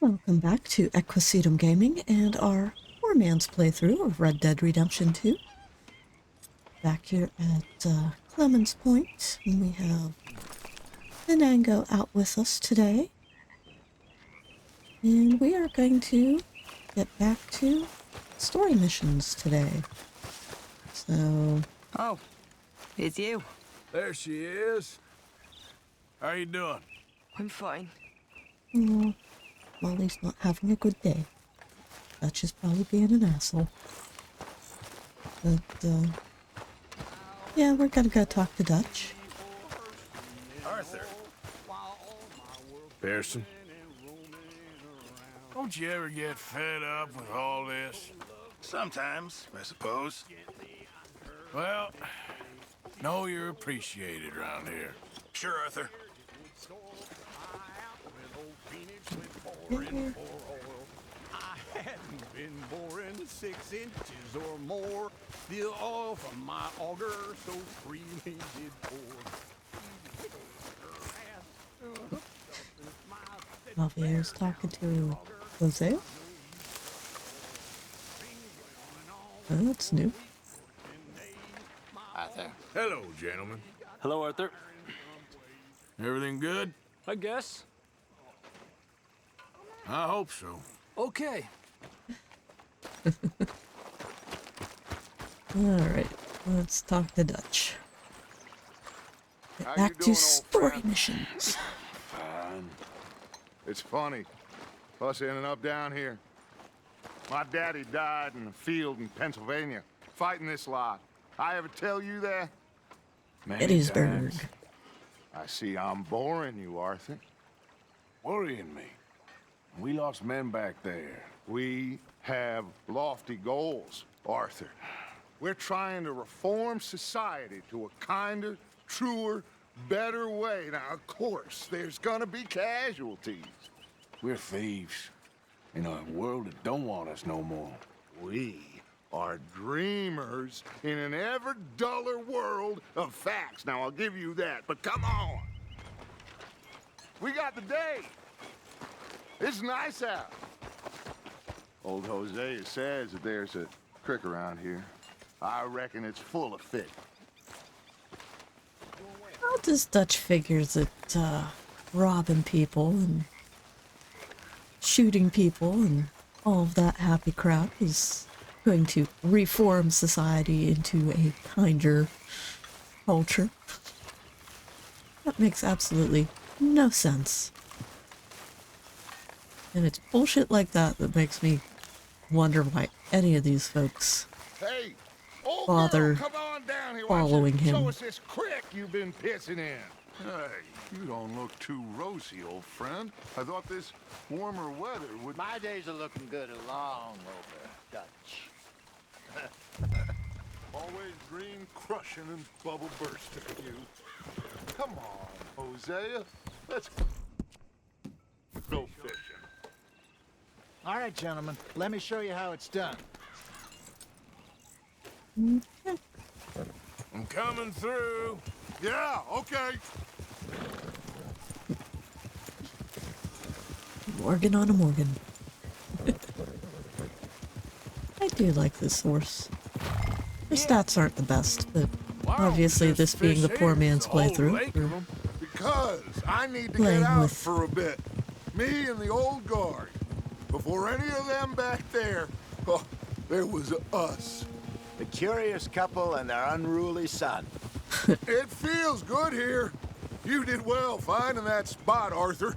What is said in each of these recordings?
Welcome back to Equisetum Gaming and our four-man's playthrough of Red Dead Redemption 2. Back here at Clemens Point, and we have Finango out with us today. And we are going to get back to story missions today. So... Oh, it's you. There she is. How you doing? I'm fine. Oh, Molly's not having a good day. Dutch is probably being an asshole. But, yeah, we're gonna go talk to Dutch. Arthur. Pearson. Don't you ever get fed up with all this? Sometimes, I suppose. Well, know you're appreciated around here. Sure, Arthur. I hadn't been boring 6 inches or more. The oil from my auger so freely did pour. Javier's talking to Hosea. Oh, that's new. Arthur. Hello, gentlemen. Hello, Arthur. Everything good? I guess. I hope so. Okay. Alright, let's talk to Dutch. Get How you back doing, to old story friend? missions. Fine. It's funny, us ending up down here. My daddy died in a field in Pennsylvania, fighting this lot. I ever tell you that? Many Gettysburg. times. I see I'm boring you, Arthur. Worrying me. We lost men back there. We have lofty goals, Arthur. We're trying to reform society to a kinder, truer, better way. Now, of course, there's gonna be casualties. We're thieves. In a world that don't want us no more. We are dreamers in an ever duller world of facts. Now, I'll give you that, but come on. We got the day. It's nice out. Old Hosea says that there's a creek around here. I reckon it's full of fish. How does Dutch figure that robbing people and shooting people and all of that happy crap is going to reform society into a kinder culture? That makes absolutely no sense. And it's bullshit like that that makes me wonder why any of these folks Hey, old Father girl, come on down here. following him. Show us this creek you've been pissing in. Hey, you don't look too rosy, old friend. I thought this warmer weather would... My days are looking good along over, Dutch. Always green crushing and bubble bursting, you. Come on, Hosea. Let's go fishing. All right, gentlemen, let me show you how it's done. I'm coming through. Yeah, okay. Morgan on a Morgan. I do like this horse. The stats aren't the best, but obviously there's this being the fish poor here. man's There's a whole playthrough, lake of 'em. Because I need to Playing get out with- for a bit. Me and the old guard. Before any of them back there, oh, there was us. The curious couple and their unruly son. It feels good here. You did well finding that spot, Arthur.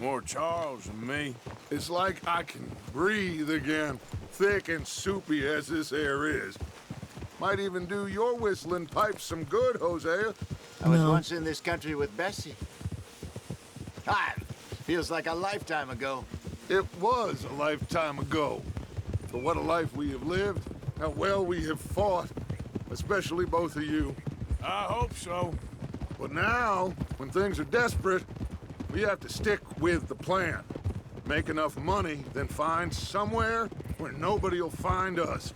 More Charles than me. It's like I can breathe again, thick and soupy as this air is. Might even do your whistling pipes some good, Hosea. I was No. once in this country with Bessie. Ah, feels like a lifetime ago. It was a lifetime ago. But what a life we have lived, how well we have fought, especially both of you. I hope so. But now, when things are desperate, we have to stick with the plan. Make enough money, then find somewhere where nobody will find us.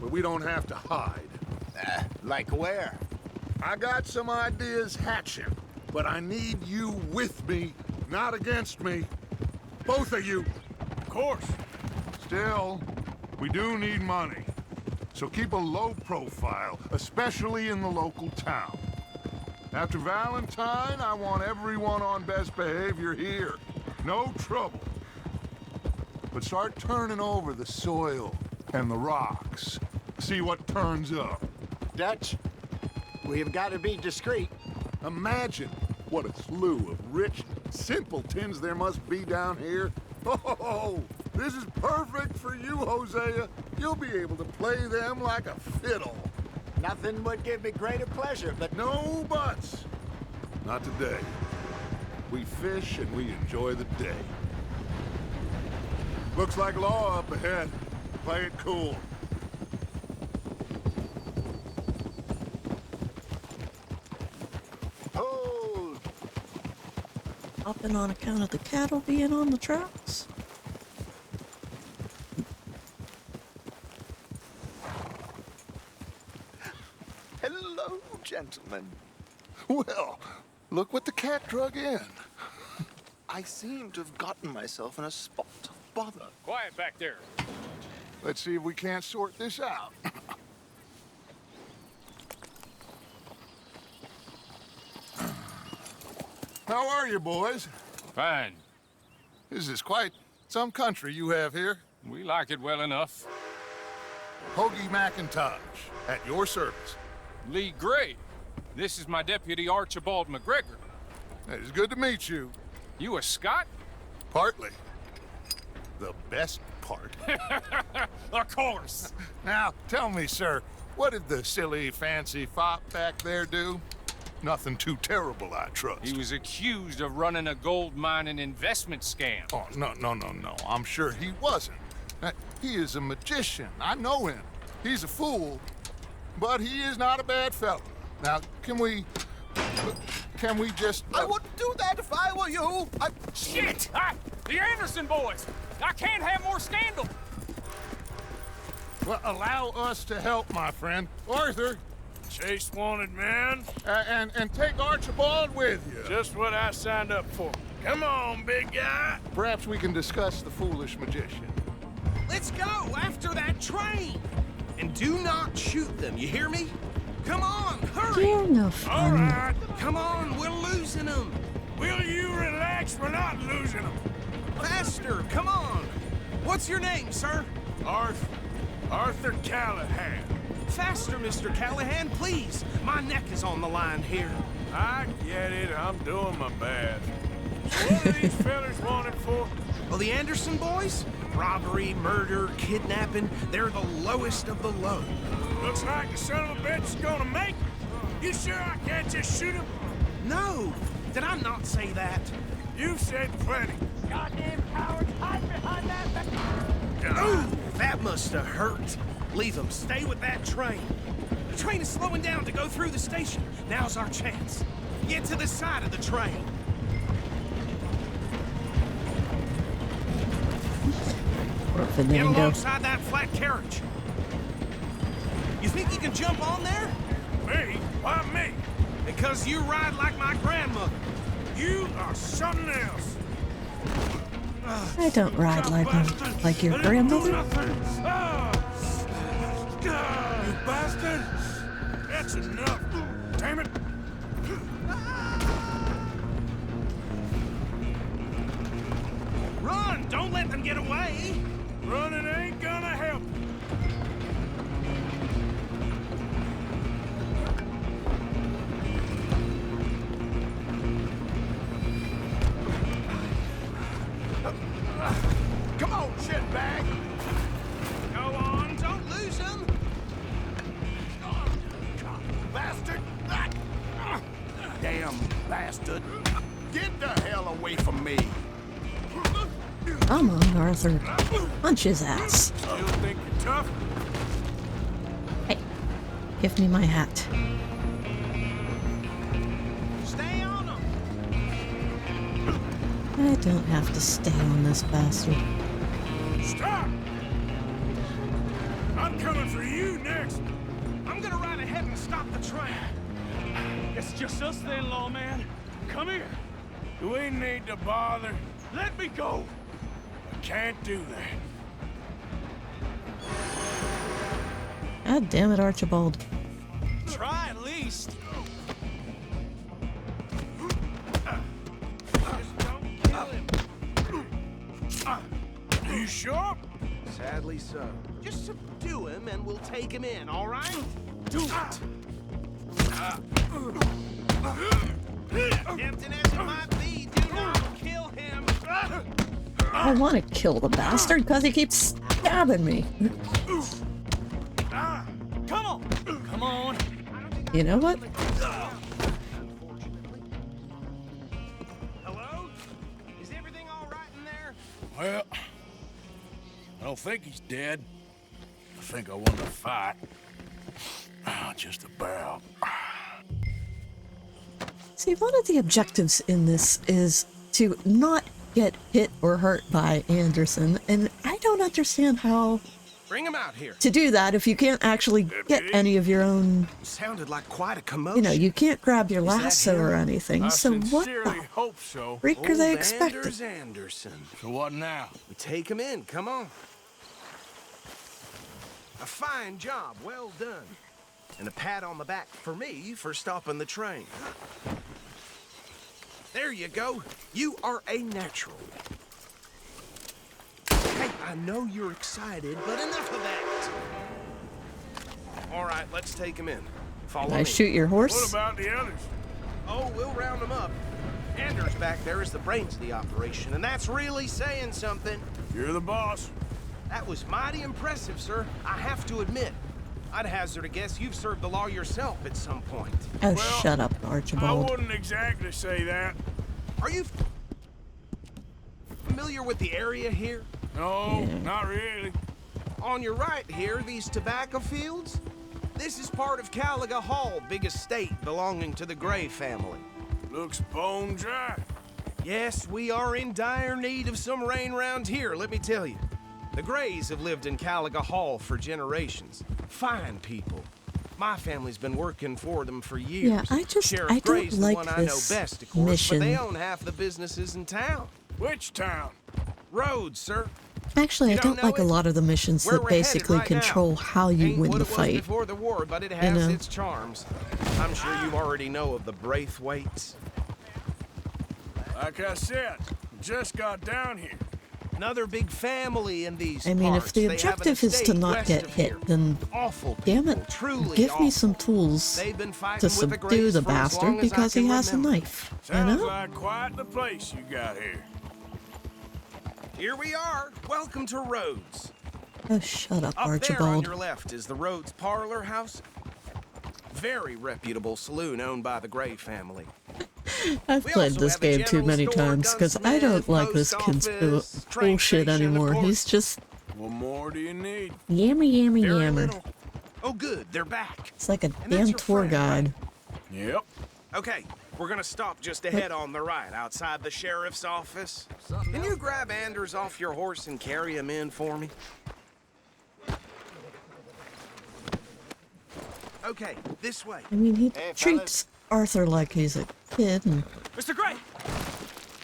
Where we don't have to hide. Like where? I got some ideas hatching, but I need you with me, not against me. Both of you. Of course. Still, we do need money. So keep a low profile, especially in the local town. After Valentine, I want everyone on best behavior here. No trouble. But start turning over the soil and the rocks. See what turns up. Dutch, we've got to be discreet. Imagine what a slew of rich simpletons there must be down here. Oh, this is perfect for you, Hosea. You'll be able to play them like a fiddle. Nothing would give me greater pleasure, but No buts. Not today. We fish and we enjoy the day. Looks like law up ahead. Play it cool. hold. Hopping on account of the cattle being on the tracks? Hello, gentlemen. Well, look what the cat drug in. I seem to have gotten myself in a spot of bother. Quiet back there. Let's see if we can't sort this out. How are you, boys? Fine. This is quite some country you have here. We like it well enough. Hoagie McIntosh, at your service. Lee Gray. This is my deputy Archibald McGregor. It is good to meet you. You a Scot? Partly. The best part. Of course. Now, tell me, sir, what did the silly, fancy fop back there do? Nothing too terrible, I trust. He was accused of running a gold mining investment scam. Oh, no. I'm sure he wasn't. He is a magician. I know him. He's a fool, but he is not a bad fellow. Now, can we just... I wouldn't do that if I were you. Shit! The Anderson boys! I can't have more scandal! Well, allow us to help, my friend. Arthur, Chase wanted man. and take Archibald with you. Just what I signed up for. Come on, big guy. Perhaps we can discuss the foolish magician. Let's go after that train! And do not shoot them, you hear me? Come on, hurry! You're no All fun. right. Come on, we're losing them! Will you relax? We're not losing them. Faster, come on! What's your name, sir? Arthur Callahan. Faster, Mr. Callahan, please! My neck is on the line here. I get it. I'm doing my best. So what are these fellas wanted for? Well, the Anderson boys? Robbery, murder, kidnapping, they're the lowest of the low. Looks like the son of a bitch is gonna make it. You sure I can't just shoot him? No! Did I not say that? You said plenty. Goddamn cowards, hide behind that! Ooh, that must have hurt. Leave them. Stay with that train. The train is slowing down to go through the station. Now's our chance. Get to the side of the train. Poor Get Fernando. alongside that flat carriage. You think you can jump on there? Me? Why me? Because you ride like my grandmother. You are something else. I don't ride like your grandmother. You bastard! That's enough. Damn it. Run! Don't let them get away! Running ain't gonna help. Come on, shitbag. Go on, don't lose them! Bastard. Damn bastard. Get the hell away from me. Come on, Arthur. Punch his ass. Still think you're tough? Hey, give me my hat. Stay on them! I don't have to stay on this bastard. Stop! I'm coming for you next. I'm gonna ride ahead and stop the train. It's just us then, lawman. Come here. Do we need to bother? Let me go. Can't do that. God damn it, Archibald. Try at least. Just don't kill him. Are you sure? Sadly so. Just subdue him and we'll take him in, all right? Do it. Tempting as it might be, do not kill him. I want to kill the bastard because he keeps stabbing me. Come on! Come on! You know what? Hello? Is everything all right in there? Well, I don't think he's dead. I think I won the fight. Just about. See, one of the objectives in this is to not get hit or hurt by Anderson, and I don't understand how Bring him out here. to do that if you can't actually get any of your own. Sounded like quite a commotion. You know, you can't grab your Is that lasso him? or anything. I So what sincerely the hope so. freak are they Old expecting? Anders Anderson. So what now? We take him in. Come on. A fine job. Well done. And a pat on the back for me for stopping the train. There you go. You are a natural. Hey, I know you're excited, but enough of that. All right, let's take him in. Follow Did I me. shoot your What horse? about the others? Oh, we'll round them up. Anders back there is the brains of the operation, and that's really saying something. You're the boss. That was mighty impressive, sir. I have to admit. I'd hazard a guess you've served the law yourself at some point. Oh, Well, shut up, I Archibald. wouldn't exactly say that. Are you familiar with the area here? No, Yeah. not really. On your right here, these tobacco fields? This is part of Caliga Hall, big estate belonging to the Gray family. Looks bone dry. Yes, we are in dire need of some rain round here, let me tell you. The Grays have lived in Caliga Hall for generations. Fine people. My family's been working for them for years. Yeah, I Sheriff don't Gray's like the one I know this best, of course, mission. but they own half the businesses in town. Which town? Rhodes, sir. Actually, I You don't don't know like a it? lot of the missions Where that we're headed basically right now. control how you Ain't win what the it was fight. before the war, but it has know? its charms. I'm sure you already know of the Braithwaites. Like I said, just got down here. Another big family in these I mean, parts. if the They have an objective is to estate not west get of hit, here. then Awful damn people, it, truly give me awful. some tools They've been fighting to with the subdue Grays the for as long bastard as I because he can has a remember. knife. You Sounds know? like quite the place you got here. Here we are. Welcome to Rhodes. Oh, shut up, Up there on Archibald. your left is the Rhodes Parlor House. Very reputable saloon owned by the Gray family. I've We played also this have a game too general many store, times because I don't gunsmith, like this post kid's office, train bullshit station, of anymore. course. He's just What more do you need? yammer, yammer, Very yammer. little. Oh, good. They're back. It's like a And that's damn your tour friend, guide. Yep. Okay, we're gonna stop just ahead on the right, outside the sheriff's office. Can you grab Anders off your horse and carry him in for me? Okay, this way. I mean, he Hey, treats Arthur like he's a kid, and Mr. Gray!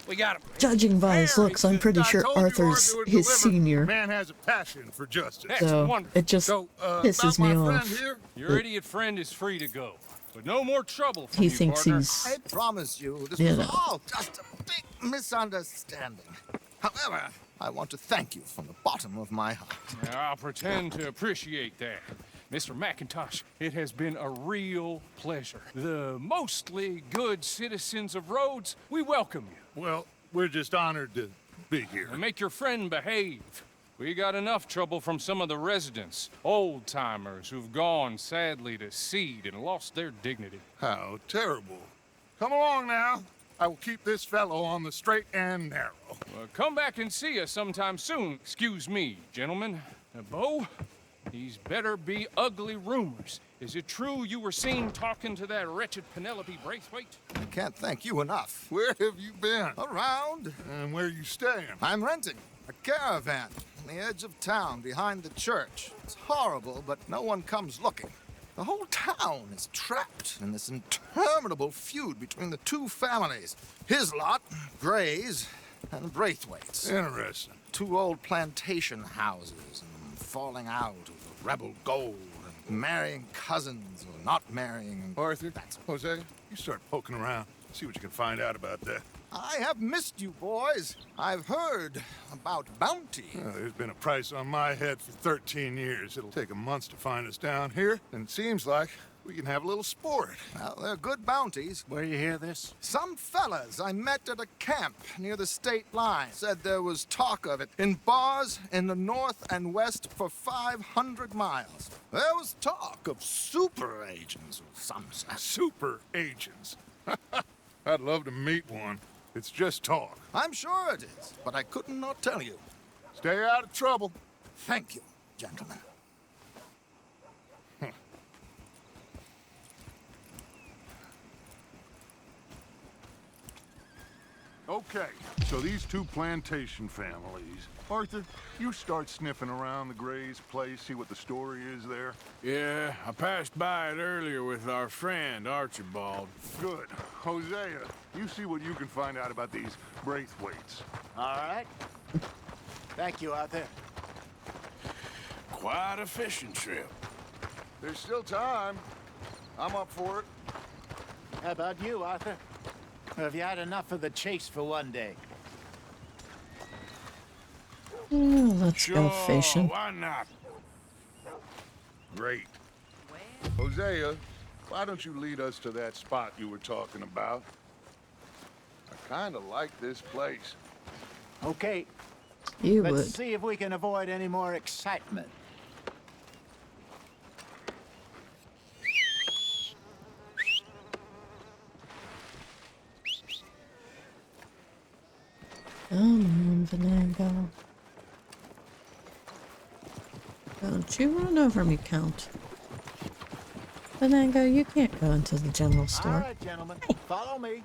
We got him. judging by his looks, I'm pretty I sure told you Arthur's Arthur would his deliver. senior. Man has a passion for justice. So Wonderful. it just So, pisses about my me friend off. here, Your idiot friend is free to go. But no more trouble from He you, thinks partner. he's. I promise you, this You was know. all just a big misunderstanding. However, I want to thank you from the bottom of my heart. Now, I'll pretend to appreciate that. Mr. McIntosh, it has been a real pleasure. The mostly good citizens of Rhodes, we welcome you. well, we're just honored to be here. And make your friend behave. We got enough trouble from some of the residents, old-timers who've gone, sadly, to seed and lost their dignity. How terrible. Come along now. I will keep this fellow on the straight and narrow. Come back and see us sometime soon. Excuse me, gentlemen. Bo, these better be ugly rumors. Is it true you were seen talking to that wretched Penelope Braithwaite? I can't thank you enough. Where have you been? Around, And where you staying? I'm renting a caravan on the edge of town behind the church. It's horrible, but no one comes looking. The whole town is trapped in this interminable feud between the two families. His lot, Gray's, and Braithwaites. Interesting. 2 old plantation houses and falling out of rebel gold and marrying cousins or not marrying. Arthur, Hosea, you start poking around. See what you can find out about that. I have missed you, boys. I've heard about bounty. There's been a price on my head for 13 years. It'll take 'em months to find us down here, and it seems like we can have a little sport. Well, they're good bounties. Where you hear this? Some fellas I met at a camp near the state line said there was talk of it in bars in the north and west for 500 miles. There was talk of super agents of some sort. Super agents. I'd love to meet one. It's just talk. I'm sure it is, but I couldn't not tell you. Stay out of trouble. Thank you, gentlemen. Okay, so these 2 plantation families. Arthur, you start sniffing around the Gray's place, see what the story is there. Yeah, I passed by it earlier with our friend, Archibald. Good. Hosea, you see what you can find out about these Braithwaites. All right. Thank you, Arthur. Quite a fishing trip. There's still time. I'm up for it. How about you, Arthur? Have you had enough of the chase for one day? Let's go fishing. Why not? Great. Hosea, why don't you lead us to that spot you were talking about? I kind of like this place. Okay, You let's would. see if we can avoid any more excitement. Come on, Venango. Don't you run over me, Count. Venango, you can't go into the general All store. right, gentlemen, follow me.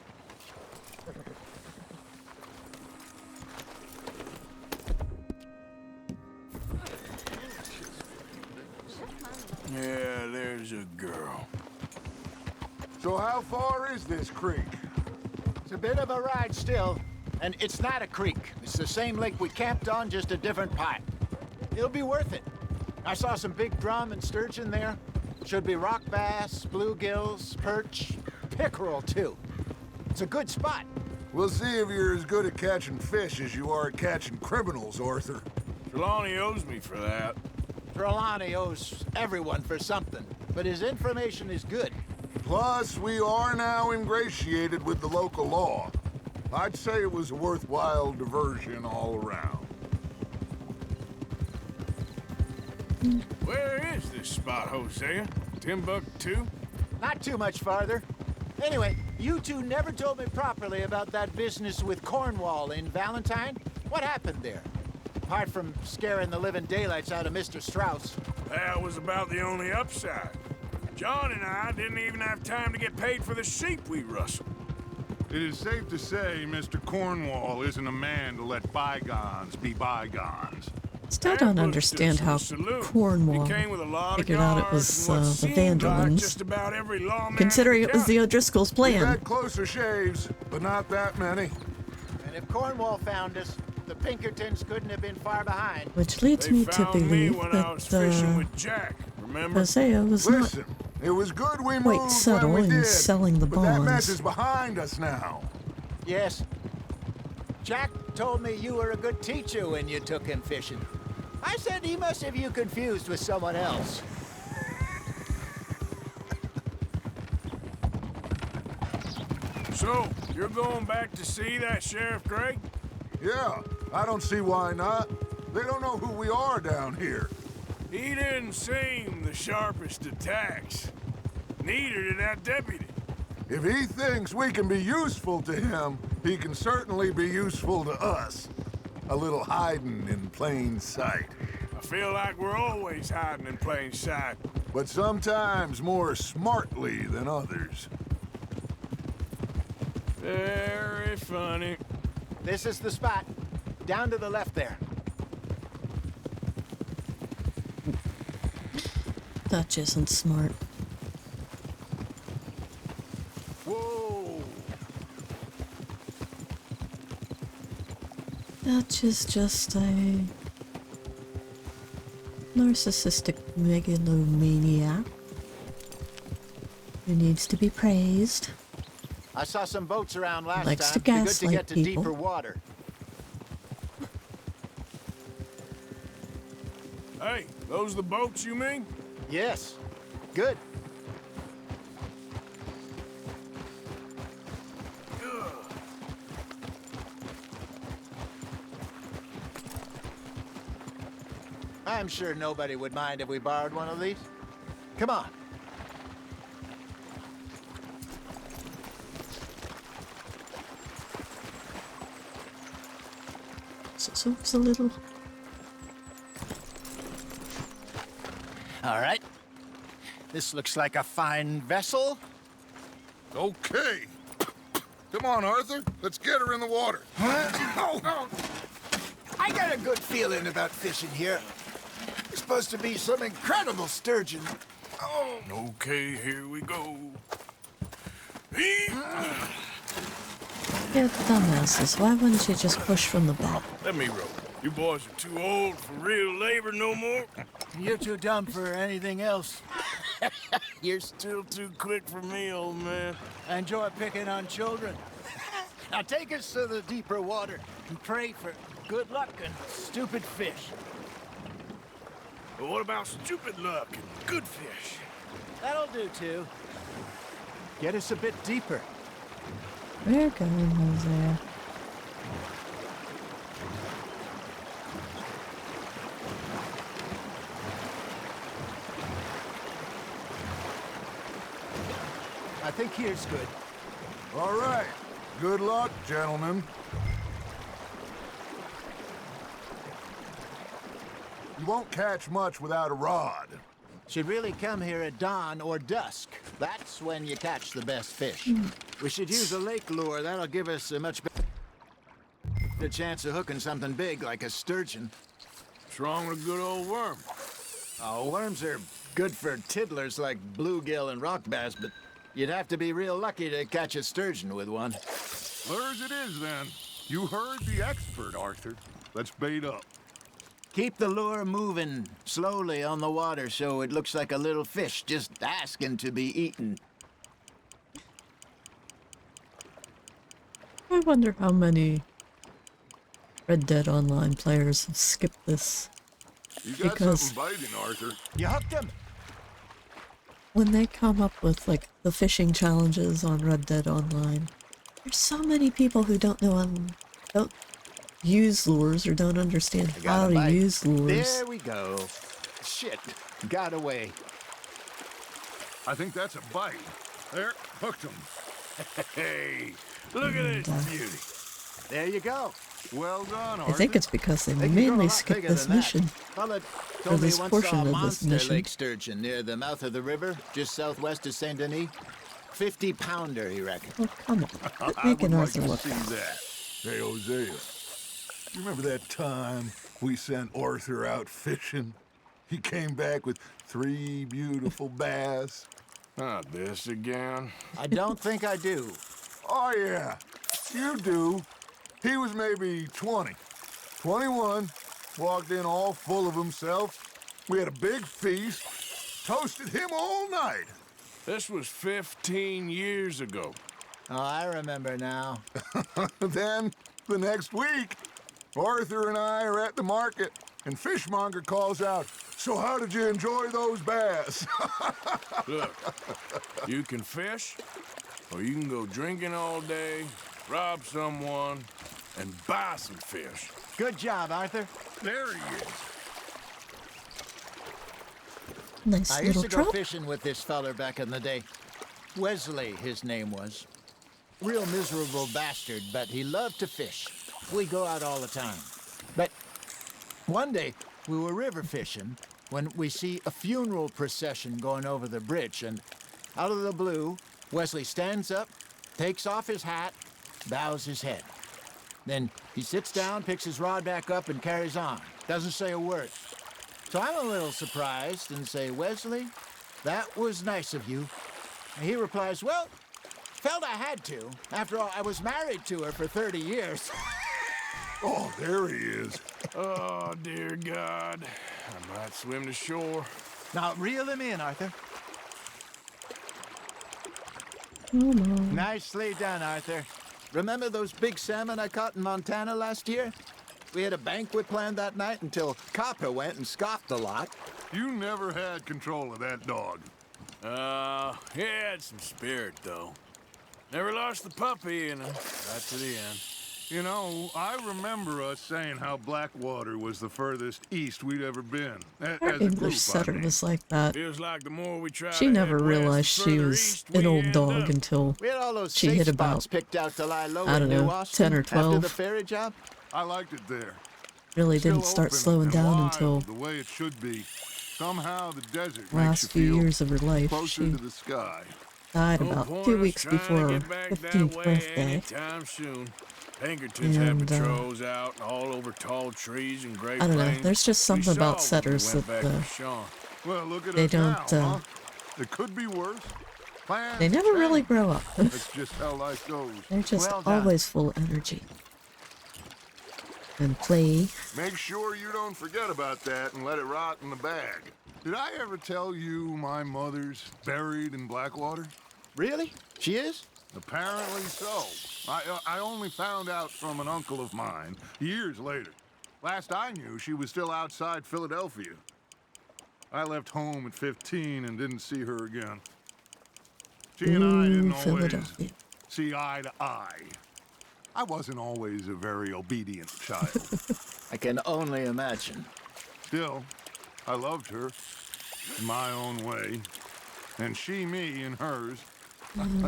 Yeah, there's a girl. So how far is this creek? It's a bit of a ride still, and it's not a creek. It's the same lake we camped on, just a different part. It'll be worth it. I saw some big drum and sturgeon there. Should be rock bass, bluegills, perch, pickerel too. It's a good spot. We'll see if you're as good at catching fish as you are at catching criminals, Arthur. Trelawny owes me for that. Trelawny owes everyone for something, but his information is good. Plus, we are now ingratiated with the local law. I'd say it was a worthwhile diversion all around. Where is this spot, Hosea? Timbuktu? Not too much farther. Anyway, you two never told me properly about that business with Cornwall in Valentine. What happened there? Apart from scaring the living daylights out of Mr. Strauss. That was about the only upside. John and I didn't even have time to get paid for the sheep we rustled. It is safe to say Mr. Cornwall isn't a man to let bygones be bygones. Still don't understand how Cornwall figured out it was the Vandalins, considering it was the O'Driscoll's We've plan. had closer shaves, but not that many. And if Cornwall found us, the Pinkertons couldn't have been far behind. Which leads me to believe that Hosea was Listen, not it was good we quite moved subtle when we in did, selling the but that mess bonds. is behind us now. Yes. Jack told me you were a good teacher when you took him fishing. I said he must have you confused with someone else. So, you're going back to see that Sheriff Gray? Yeah, I don't see why not. They don't know who we are down here. He didn't seem the sharpest attacks. Neither did that deputy. If he thinks we can be useful to him, he can certainly be useful to us. A little hiding in plain sight. I feel like we're always hiding in plain sight. But sometimes more smartly than others. Very funny. This is the spot. Down to the left there. Dutch isn't smart. Whoa! Dutch is just a narcissistic megalomaniac who needs to be praised. I saw some boats around last Likes to time. Be good to gaslight get to people. deeper water. Hey, those the boats you mean? Yes. Good. I'm sure nobody would mind if we borrowed one of these. Come on. So it's a little... All right. This looks like a fine vessel. Okay. Come on, Arthur. Let's get her in the water. I got a good feeling about fishing here. It's supposed to be some incredible sturgeon. Oh. Okay, here we go. Yeah, dumbasses. Why wouldn't you just push from the back? Let me row. You boys are too old for real labor no more. You're too dumb for anything else. You're still too quick for me, old man. I enjoy picking on children. Now take us to the deeper water and pray for good luck and stupid fish. But what about stupid luck and good fish? That'll do, too. Get us a bit deeper. We're going, Hosea. I think here's good. All right. Good luck, gentlemen. You won't catch much without a rod. Should really come here at dawn or dusk. That's when you catch the best fish. We should use a lake lure. That'll give us a much better chance of hooking something big like a sturgeon. What's wrong with a good old worm? Oh, worms are good for tiddlers like bluegill and rock bass, but you'd have to be real lucky to catch a sturgeon with one. Lures it is, then. You heard the expert, Arthur. Let's bait up. Keep the lure moving slowly on the water so it looks like a little fish just asking to be eaten. I wonder how many Red Dead Online players have skipped this. You got Because- something biting, Arthur. You hooked him. When they come up with, like, the fishing challenges on Red Dead Online, there's so many people who don't use lures or don't understand I got how a to bite. use lures. There we go. Shit, got away. I think that's a bite. There, hooked him. Hey, look at this beauty. There you go. Well done, I Arthur. think it's because they They can go a mainly lot skipped bigger this than that. mission. Fella told me this once portion saw a of this monster mission. lake sturgeon near the mouth of the river, just southwest of Saint Denis. 50-pounder, he reckoned. Oh, come on. Quit I would making like Arthur to look see bad. that. Hey, Hosea. You remember that time we sent Arthur out fishing? He came back with 3 beautiful bass. Not this again. I don't think I do. Oh, yeah. You do. He was maybe 20. 21. Walked in all full of himself. We had a big feast. Toasted him all night. This was 15 years ago. Oh, I remember now. Then, the next week, Arthur and I are at the market, and Fishmonger calls out, "So how did you enjoy those bass?" Look, you can fish, or you can go drinking all day, rob someone, and buy some fish. Good job, Arthur. There he is. Nice I used little to go trout. fishing with this feller back in the day. Wesley, his name was. Real miserable bastard, but he loved to fish. We'd go out all the time. But one day, we were river fishing when we see a funeral procession going over the bridge, and out of the blue, Wesley stands up, takes off his hat, bows his head. Then he sits down, picks his rod back up, and carries on. Doesn't say a word. So I'm a little surprised and say, "Wesley, that was nice of you." And he replies, "Well, felt I had to. After all, I was married to her for 30 years. Oh, there he is. Oh, dear God. I might swim to shore. Now, reel him in, Arthur. Come on. Nicely done, Arthur. Remember those big salmon I caught in Montana last year? We had a banquet planned that night until Copper went and scoffed a lot. You never had control of that dog. He had some spirit, though. Never lost the puppy, and right to the end. You know, I remember us saying how Blackwater was the furthest east we'd ever been. Our As a English group, setter I mean. was like that. Feels like the more we try She to never head west, realized the she further was east an we old end dog up. until We had all those she safe hit spots about, picked out to lie low I in don't New know, Austin 10 or after 12. the ferry job. I liked it there. really Still didn't start open slowing and down wild, until the way it should be. Somehow the desert last makes few you feel years of her life. closer She to the sky. died No about point 2 us weeks trying to before her get back that 15th way birthday. anytime soon. Pinkertons had And, patrols out and all over tall trees and Great I don't know, Plains. there's just We something about saw when we setters went that back to Sean. Well, look at they us don't, now, huh? It could be worse. Plans they never really change. grow up. That's just how life goes. They're just Well done. always full of energy. And play. Make sure you don't forget about that and let it rot in the bag. Did I ever tell you my mother's buried in Blackwater? Really? She is? Apparently so. I only found out from an uncle of mine years later. Last I knew, she was still outside Philadelphia. I left home at 15 and didn't see her again. She and I didn't always Philadelphia. see eye to eye. I wasn't always a very obedient child. I can only imagine. Still, I loved her in my own way, and she me in hers.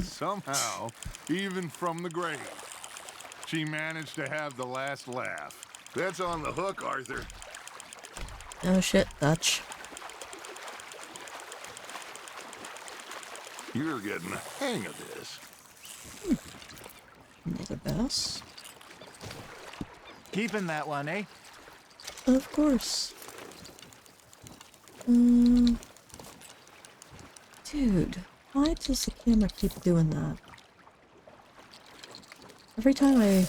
Somehow, even from the grave, she managed to have the last laugh. That's on the hook, Arthur. Oh shit, Dutch. You're getting the hang of this. Another bass. Keeping that one, eh? Of course. Dude, why does the camera keep doing that? Every time I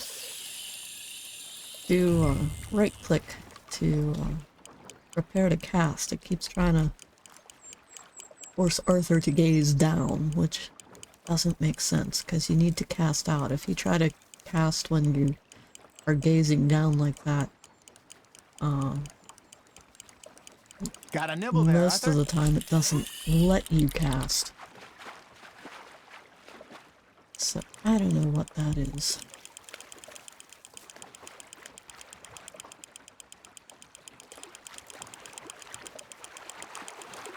do right click to prepare to cast, it keeps trying to force Arthur to gaze down, which doesn't make sense because you need to cast out. If you try to cast when you are gazing down like that, Got a nibble there, most Arthur? of the time it doesn't let you cast. So I don't know what that is.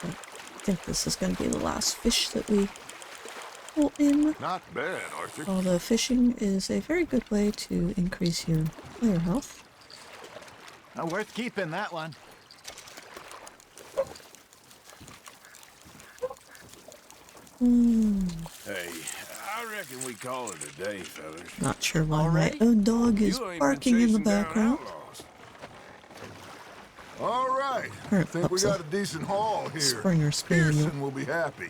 But I think this is going to be the last fish that we pull in. Not bad, Arthur. Although fishing is a very good way to increase your player health. Worth keeping that one. Hey, I reckon we call it a day, fellas. Not sure why Already? my own dog is You ain't been barking in the chasing down background. outlaws. All right. Current Think we pup's got a a decent haul here. Springer Spaniel. Pearson will be happy.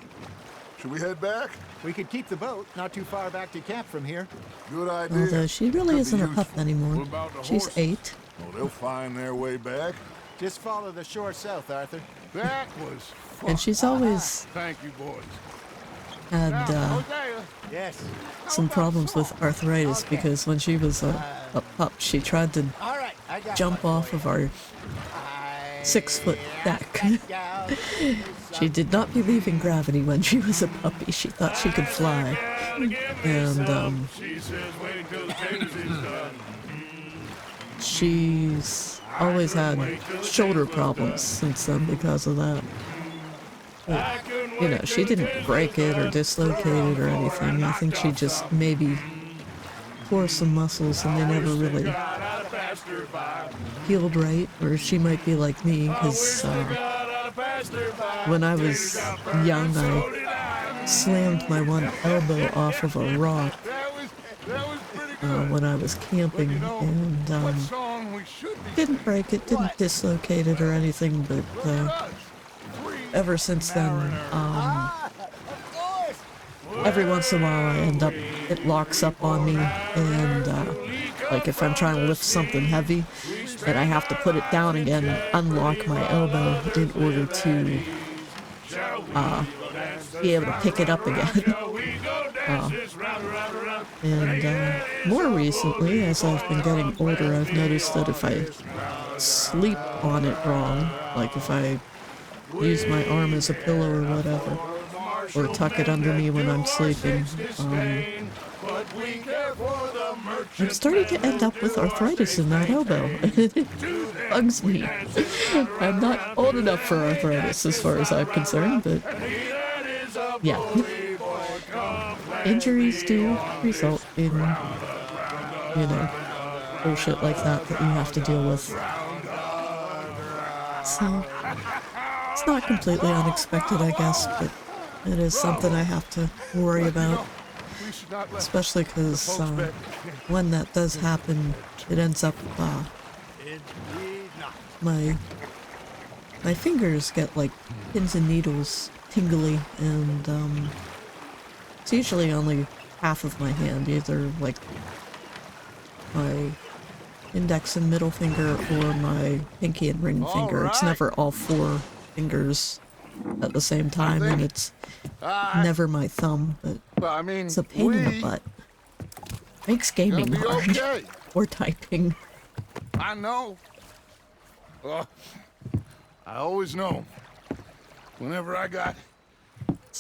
Should we head back? We could keep the boat not too far back to camp from here. Good idea. Although she really Could be isn't a useful. pup anymore. What about the She's horses? 8. Well, they'll find their way back. Just follow the shore south, Arthur. That was fun. And she's always Thank you, boys. had Hosea, Yes. some problems with arthritis because when she was a pup, she tried to All right, I got jump one off for of you. our 6-foot deck. She did not believe in gravity when she was a puppy. She thought she could fly. And She says, wait till the potatoes is done. she's always had shoulder problems since then because of that. But, you know, she didn't break it or dislocate it or anything. I think she just maybe tore some muscles and they never really healed right. Or she might be like me because when I was young, I slammed my one elbow off of a rock that was pretty good. when I was camping and What song we should be didn't break it, didn't dislocate it or anything, but ever since then, every once in a while I end up it locks up on me, and like if I'm trying to lift something heavy, and I have to put it down again and unlock my elbow in order to be able to pick it up again. More recently, as I've been getting older, I've noticed that if I sleep on it wrong, like if I use my arm as a pillow or whatever, or tuck it under me when I'm sleeping, I'm starting to end up with arthritis in that elbow. It bugs me. I'm not old enough for arthritis as far as I'm concerned, but yeah. Injuries do result in, you know, bullshit like that that you have to deal with. So, it's not completely unexpected, I guess, but it is something I have to worry about. Especially because when that does happen, it ends up, my fingers get like pins and needles tingly, and it's usually only half of my hand, either like my index and middle finger or my pinky and ring finger. It's never all four fingers at the same time, and it's never my thumb, but it's a pain in the butt. Makes gaming hard. Okay. Or typing. I know. Well, I always know. Whenever I got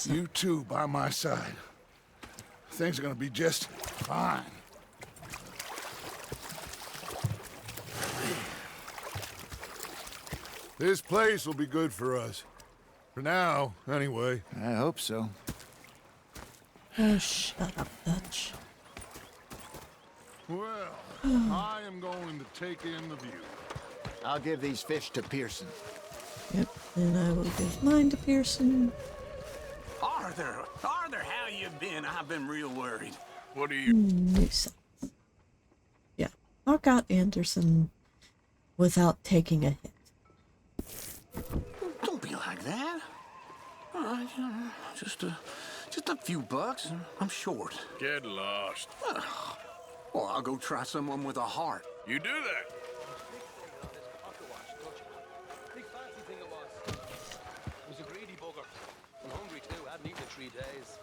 you two by my side, things are gonna be just fine. This place will be good for us. For now, anyway. I hope so. Oh, shut up, Dutch. Well, I am going to take in the view. I'll give these fish to Pearson. Yep, and I will give mine to Pearson. Arthur, how you been? I've been real worried. What are you? Nuisance. Yeah, knock out Anderson without taking a hit. Don't be like that. All right, just a few bucks. I'm short. Get lost. Well, I'll go try someone with a heart. You do that. Big fancy thing it was. It was a greedy bugger. I'm hungry too. I hadn't eaten in 3 days.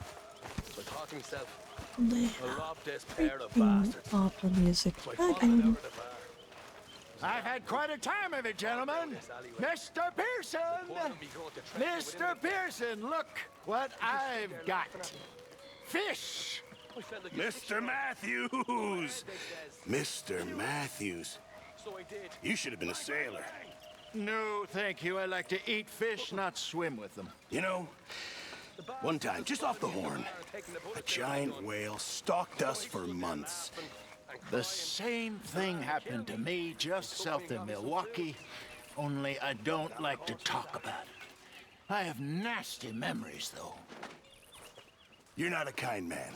So I thought to myself, They I'll rob this pair of freaking bastards. opera music So I followed again. out of the bar. I've had quite a time of it, gentlemen. Mr. Pearson! Mr. Pearson, look what I've got. Fish! Mr. Matthews! Mr. Matthews. So I did. You should have been a sailor. No, thank you. I like to eat fish, not swim with them. You know, one time, just off the Horn, a giant whale stalked us for months. The same thing happened to me just south of Milwaukee, only I don't like to talk about it. I have nasty memories, though. You're not a kind man.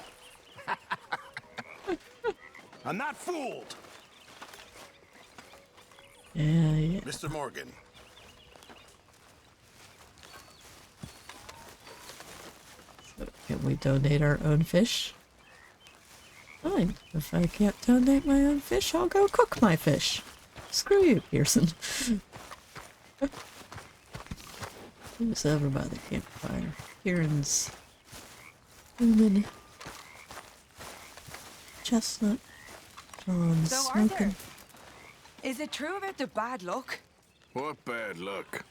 I'm not fooled. Yeah. Mr. Morgan. So can we donate our own fish? Fine. If I can't donate my own fish, I'll go cook my fish. Screw you, Pearson. Who's over by the campfire? Kieran's human. Chestnut. John's So, smoking. Arthur, is it true about the bad luck? What bad luck?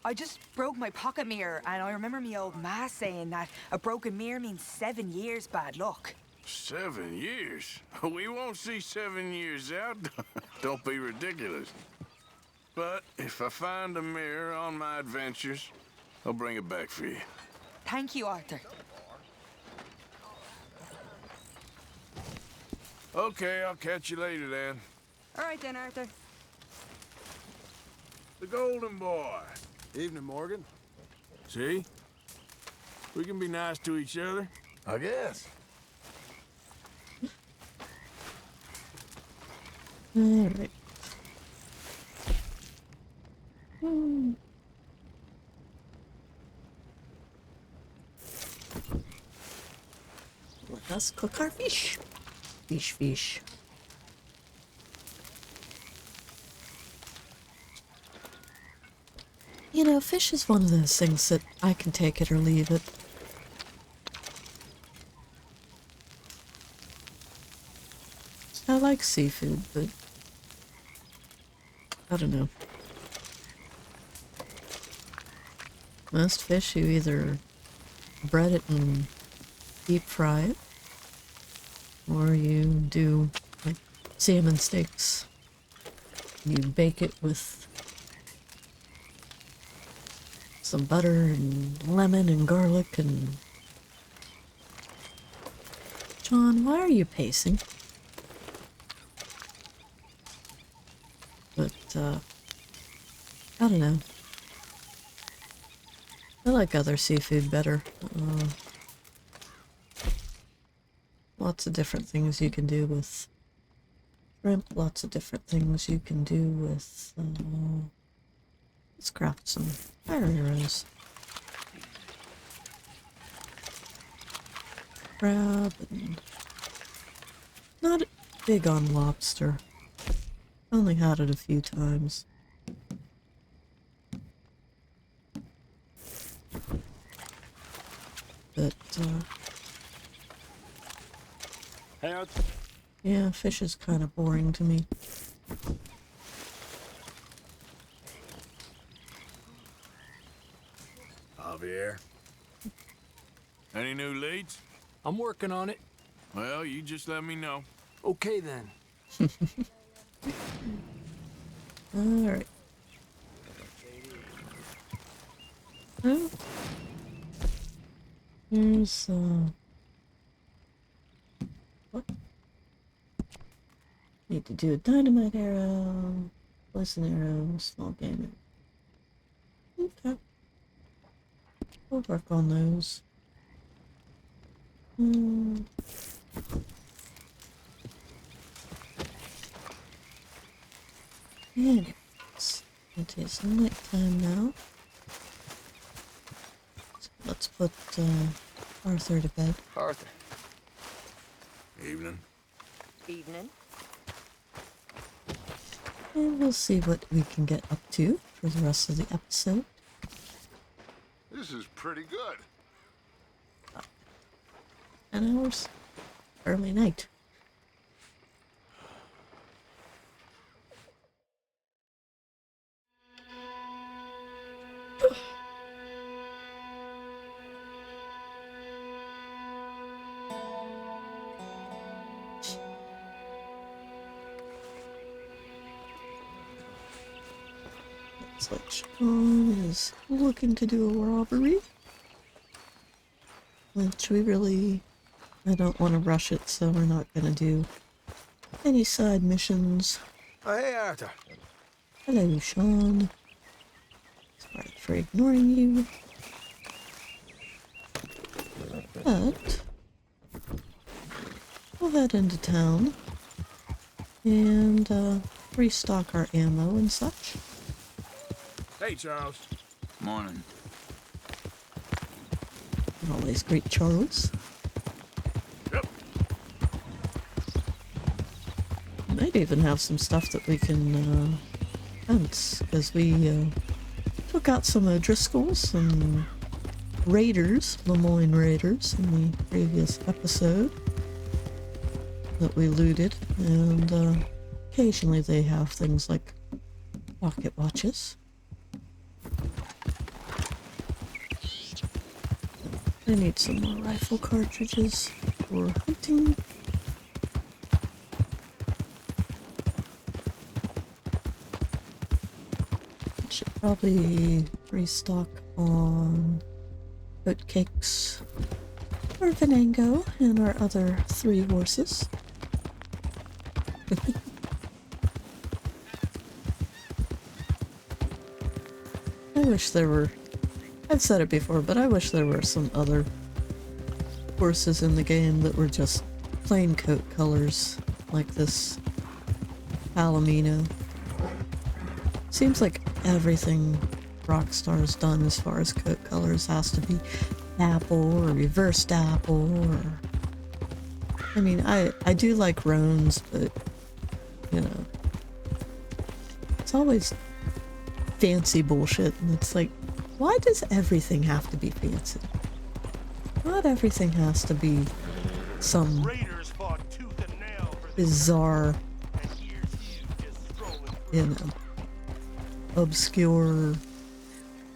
I just broke my pocket mirror, and I remember me old ma saying that a broken mirror means 7 years bad luck. 7 years? We won't see 7 years out. Don't be ridiculous. But if I find a mirror on my adventures, I'll bring it back for you. Thank you, Arthur. Okay, I'll catch you later then. All right then, Arthur. The Golden Boy. Evening, Morgan. See? We can be nice to each other. I guess. Alright. us cook our fish. Fish. You know, fish is one of those things that I can take it or leave it. I like seafood, but I don't know. Most fish, you either bread it and deep fry it, or you do like salmon steaks. You bake it with some butter and lemon and garlic and... John, why are you pacing? But, I don't know. I like other seafood better. Lots of different things you can do with shrimp, lots of different things you can do with, let's craft some fire arrows. Crab and... Not big on lobster. Only had it a few times. But, yeah, fish is kind of boring to me. Javier. Any new leads? I'm working on it. Well, you just let me know. Okay, then. Alright. Oh. Here's, what? Need to do a dynamite arrow, poison arrow, small game. Okay. We'll work on those. Anyways, it is nighttime now. So let's put Arthur to bed. Arthur. Evening. Evening. And we'll see what we can get up to for the rest of the episode. This is pretty good. 10 hours. Early night. Looks like Sean is looking to do a robbery. Which we really... I don't want to rush it, so we're not going to do any side missions. Oh, hey, Arthur. Hello, Sean. Sorry for ignoring you. But we'll head into town and restock our ammo and such. Hey, Charles. Morning. Always great, Charles. Yep. Might even have some stuff that we can hunt, because we took out some Driscolls and raiders, Lemoyne raiders, in the previous episode that we looted, and occasionally they have things like pocket watches. I need some more rifle cartridges for hunting. Should probably restock on oatcakes for Venango and our other 3 horses. I wish there were... I've said it before, but I wish there were some other horses in the game that were just plain coat colors, like this Palomino. Seems like everything Rockstar's done as far as coat colors has to be apple or reversed apple or I mean, I do like Rhodes, but, you know, it's always fancy bullshit, and it's like, why does everything have to be fancy? Not everything has to be some bizarre, you know, obscure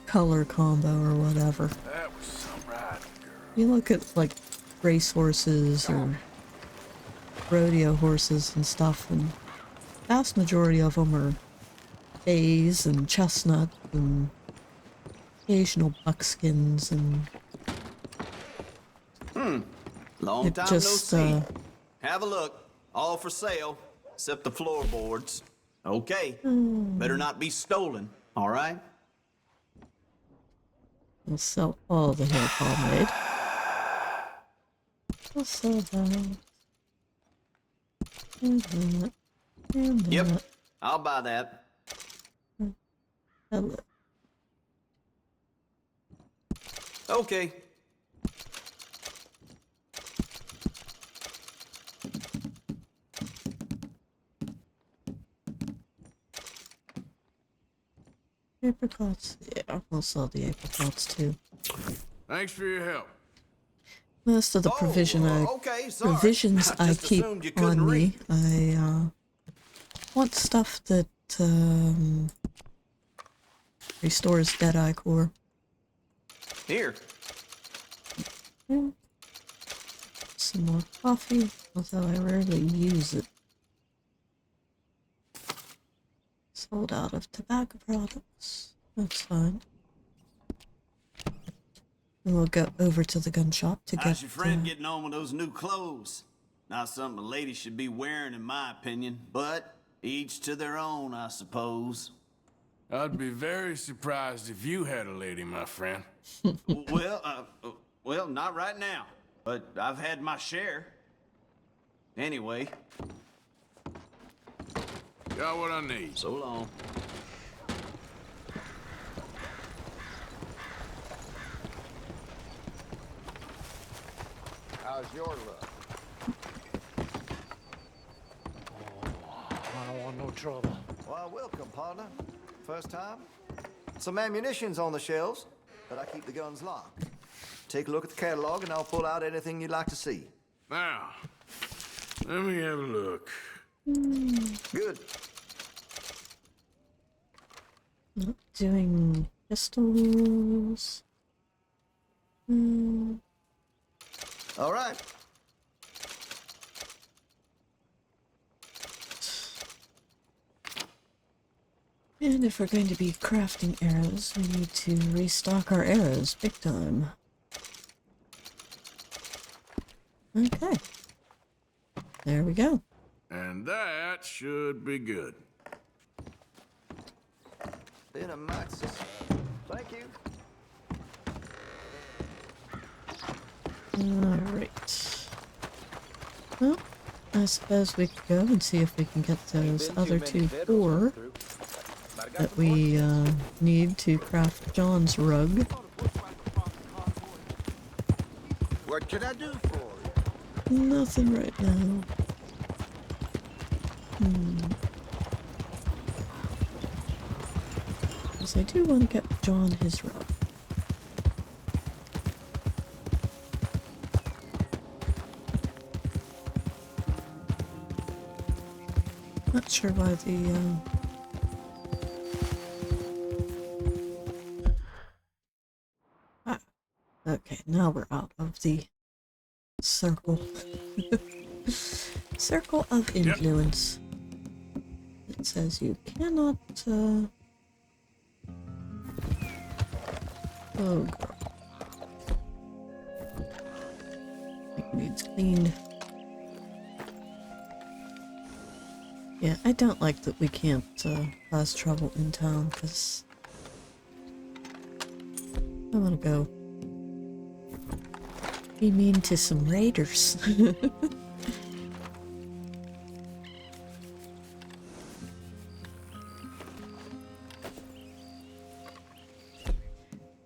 color combo or whatever. That was some ride, girl. You look at, like, racehorses or rodeo horses and stuff, and vast majority of them are bays and chestnut and occasional buckskins, and Long it time just, no see. Have a look. All for sale, except the floorboards. Okay. Better not be stolen, all right? We'll sell all the hair pomade. We'll sell that. And that. And that. Yep, I'll buy that. Hello. Okay. Apricots. Yeah, we'll sell the apricots too. Thanks for your help. Most of the provisions I keep on me, I want stuff that restores Deadeye core. Here. Yeah. Some more coffee, although I rarely use it. Sold out of tobacco products. That's fine. And we'll go over to the gun shop to How's get... your friend getting on with those new clothes? Not something a lady should be wearing, in my opinion, but each to their own, I suppose. I'd be very surprised if you had a lady, my friend. Well, not right now, but I've had my share. Anyway. Got what I need. So long. How's your luck? I don't want no trouble. Well, welcome, partner. First time? Some ammunition's on the shelves, but I keep the guns locked. Take a look at the catalog, and I'll pull out anything you'd like to see. Now, let me have a look. Good. Not doing pistols. All right. And if we're going to be crafting arrows, we need to restock our arrows big time. Okay. There we go. And that should be good. Been a mighty... Thank you. Alright. Well, I suppose we could go and see if we can get those other two ore that we need to craft John's rug. What can I do for you? Nothing right now. Because I do want to get John his rug. Not sure why the okay, now we're out of the circle. Circle of influence. It says you cannot oh god. It needs cleaned. Yeah, I don't like that we can't cause trouble in town, because I want to go be mean to some raiders.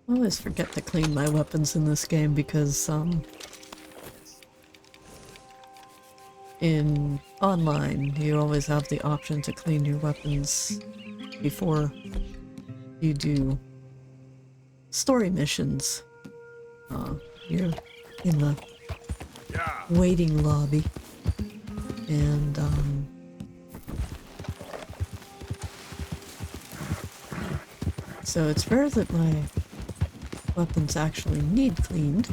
I always forget to clean my weapons in this game because in online, you always have the option to clean your weapons before you do story missions. You're in the waiting lobby, and so it's rare that my weapons actually need cleaned.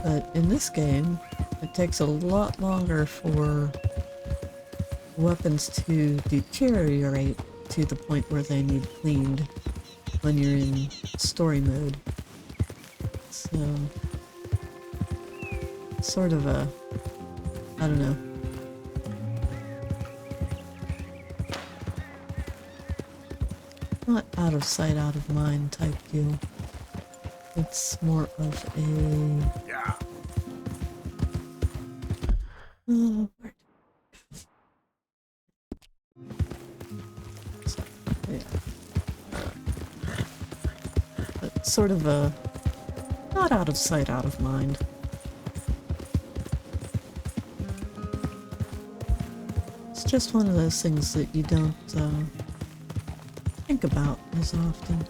But in this game, it takes a lot longer for weapons to deteriorate to the point where they need cleaned when you're in story mode. So, sort of a, I don't know. Not out of sight, out of mind type deal. It's more of a... Yeah. Where? Yeah. But sort of a... not out of sight, out of mind. It's just one of those things that you don't think about as often.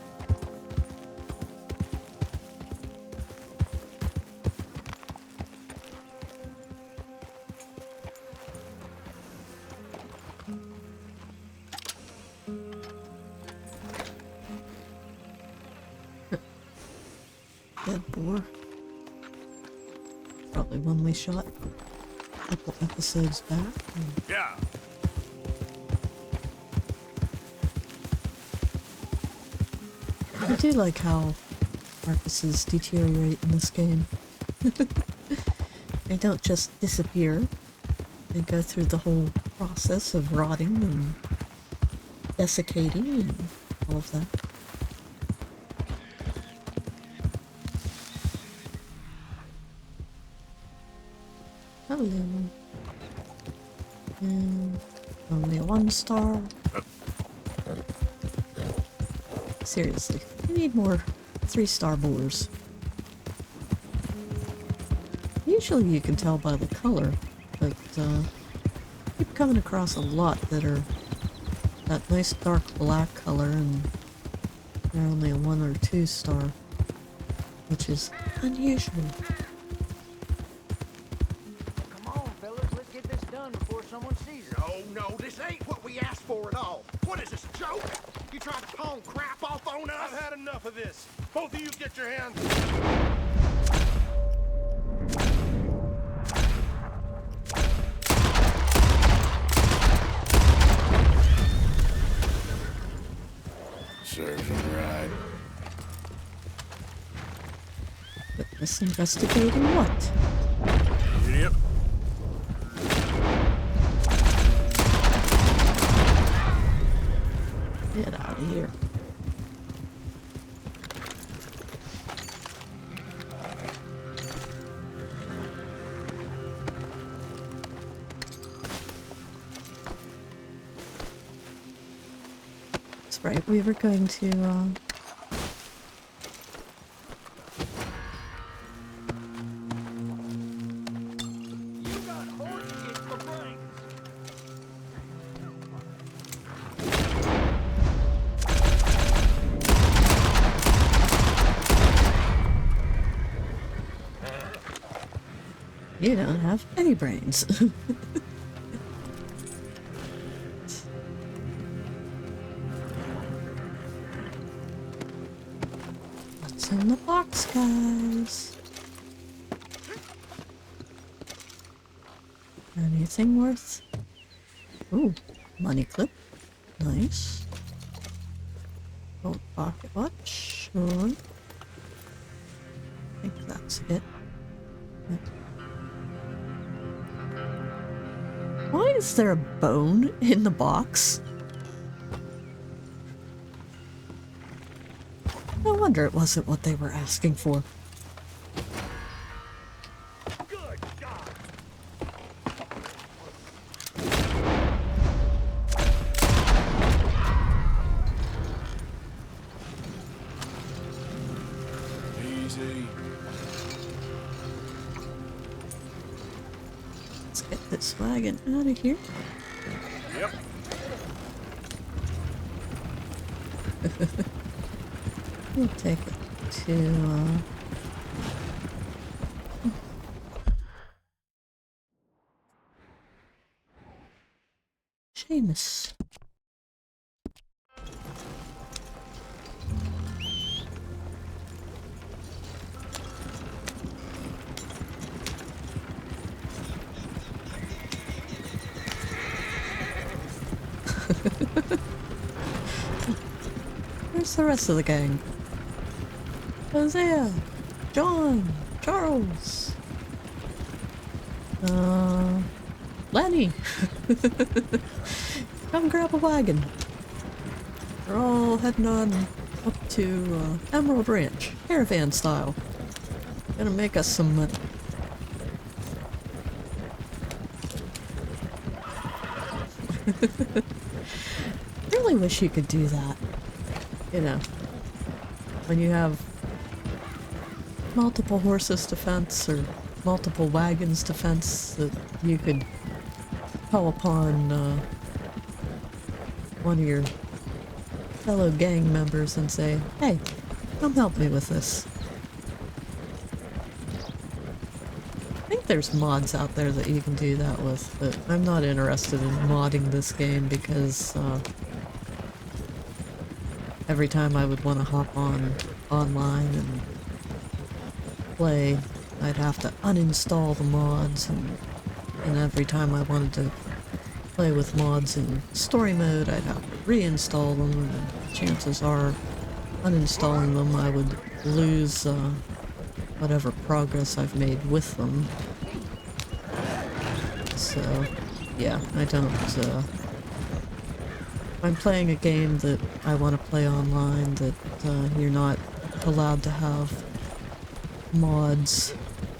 Dead boar. Probably one we shot a couple episodes back. Yeah. I do like how carcasses deteriorate in this game. They don't just disappear. They go through the whole process of rotting and desiccating and all of that. Hello. And only a 1 star. Seriously, we need more 3-star boars. Usually you can tell by the color, but I keep coming across a lot that are that nice dark black color, and they're only a 1 or 2 star, which is unusual. Come on, fellas, let's get this done before someone sees us. No, this ain't what we asked for at all. What is this, a joke? You trying to pawn crap off on us? I've had enough of this. Both of you get your hands... Serves him right. Witness investigating what? Yep. Get out of here. That's right, we were going to, you don't have any brains. What's in the box, guys? Anything worth? Ooh, money clip. Nice. Gold pocket watch. Sure. I think that's it. Why is there a bone in the box? No wonder it wasn't what they were asking for. Good God. Easy. Let's get this wagon out of here. Yep. We'll take it to, Seamus. Where's the rest of the gang? Hosea, John, Charles, Lenny. Come grab a wagon. We're all heading on up to Emerald Ranch, caravan style. Gonna make us some money. Really wish you could do that. You know, when you have multiple horses to fence or multiple wagons to fence, that you could call upon one of your fellow gang members and say, hey, come help me with this. I think there's mods out there that you can do that with, but I'm not interested in modding this game because every time I would want to hop on online and play, I'd have to uninstall the mods, and every time I wanted to play with mods in story mode, I'd have to reinstall them, and chances are uninstalling them I would lose whatever progress I've made with them. So yeah, I don't I'm playing a game that I want to play online, that you're not allowed to have mods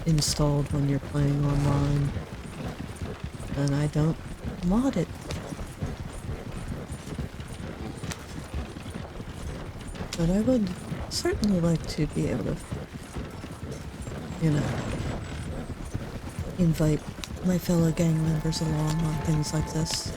installed when you're playing online, and I don't mod it. But I would certainly like to be able to, you know, invite my fellow gang members along on things like this.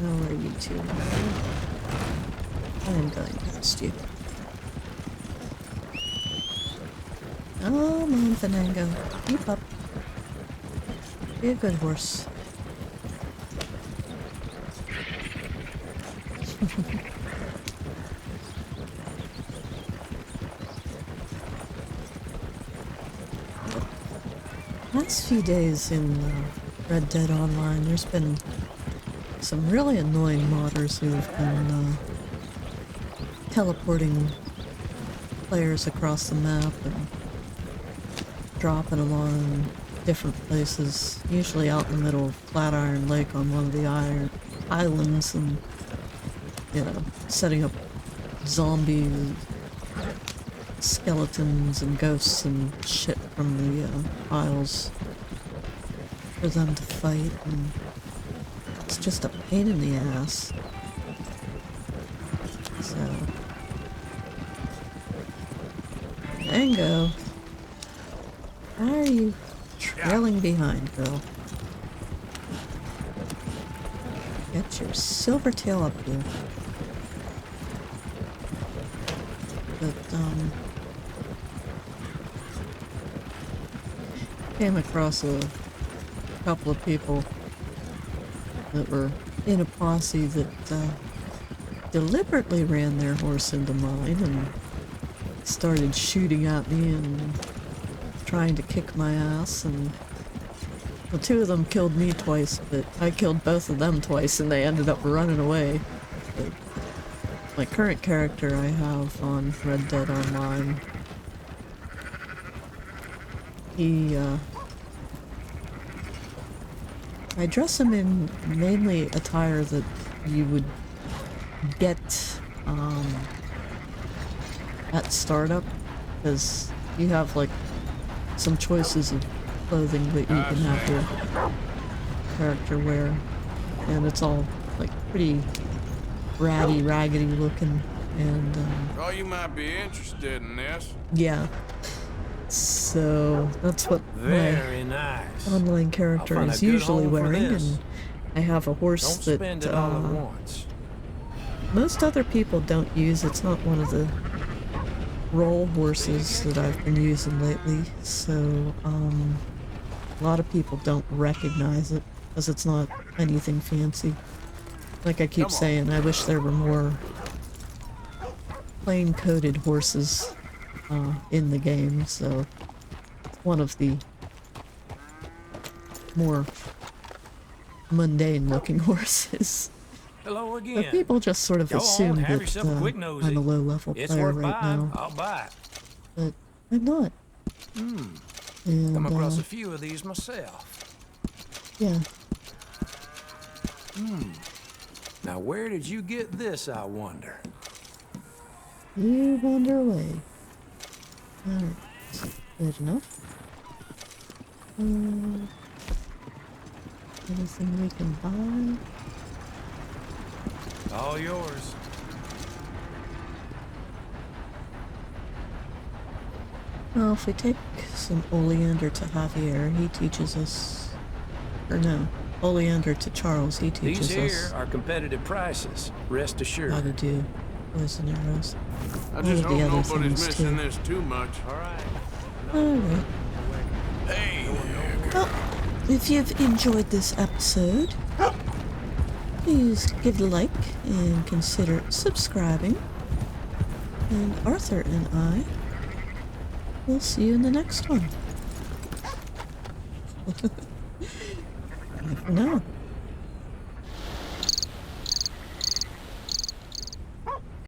Now where you two are. I am going past you. Come on, Fandango. Keep up. Be a good horse. Last few days in Red Dead Online, there's been some really annoying modders who have been teleporting players across the map and dropping them on different places, usually out in the middle of Flatiron Lake on one of the islands, and, you know, setting up zombie skeletons and ghosts and shit from the aisles for them to fight, and it's just a pain in the ass. So, Mango, why are you trailing behind, girl? Get your silver tail up here. But, came across a couple of people that were in a posse that deliberately ran their horse into mine and started shooting at me and trying to kick my ass, and well, two of them killed me twice, but I killed both of them twice and they ended up running away. But my current character I have on Red Dead Online, he I dress him in mainly attire that you would get at startup, because you have like some choices of clothing that you can have your character wear, and it's all like pretty ratty, raggedy looking, and Oh, you might be interested in this. yeah. So that's what Very my nice. online character I'll find a is good usually home for wearing, this. and I have a horse Don't that spend it all at once. most other people don't use. It's not one of the role horses that I've been using lately, so a lot of people don't recognize it because it's not anything fancy. Like I keep saying, I wish there were more plain coated horses in the game, so one of the more mundane looking horses. Hello again. But people just sort of Go on, assume have that yourself a quick nosy. I'm a low level It's player worth right buying. now. I'll buy it. But I'm not. And, Come across a few of these myself. yeah. Now, where did you get this, I wonder? You wander away. Alright. Good enough. Anything we can buy? All yours. Well, if we take some oleander to Javier, he teaches us... Or no, oleander to Charles, he teaches These here us are competitive prices. Rest assured. how to do poison arrows. I All just of hope the other nobody's things, missing too. this too much. All right. Alright. Hey there, girl. Well, if you've enjoyed this episode, please give it a like and consider subscribing. And Arthur and I will see you in the next one. Bye for now.